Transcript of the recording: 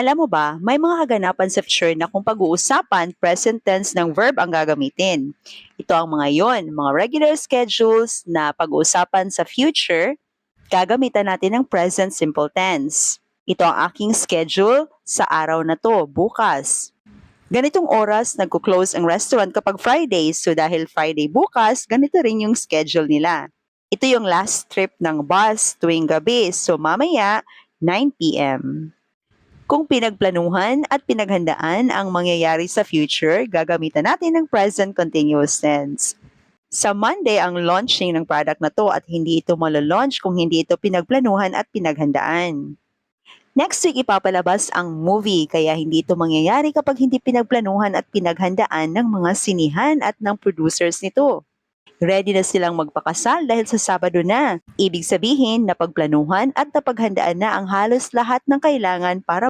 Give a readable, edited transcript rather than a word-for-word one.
Alam mo ba, may mga kaganapan sa future na kung pag-uusapan, present tense ng verb ang gagamitin. Ito ang mga yon, mga regular schedules na pag-uusapan sa future, gagamitan natin ng present simple tense. Ito ang aking schedule sa araw na to, bukas. Ganitong oras nagko-close ang restaurant kapag Friday, so dahil Friday bukas, ganito rin yung schedule nila. Ito yung last trip ng bus tuwing gabi, so mamaya 9 p.m. Kung pinagplanuhan at pinaghandaan ang mangyayari sa future, gagamitan natin ng present continuous tense. Sa Monday ang launching ng product na to at hindi ito malo-launch kung hindi ito pinagplanuhan at pinaghandaan. Next week ipapalabas ang movie kaya hindi ito mangyayari kapag hindi pinagplanuhan at pinaghandaan ng mga sinihan at ng producers nito. Ready na silang magpakasal dahil sa Sabado na. Ibig sabihin, napagplanuhan at napaghandaan na ang halos lahat ng kailangan para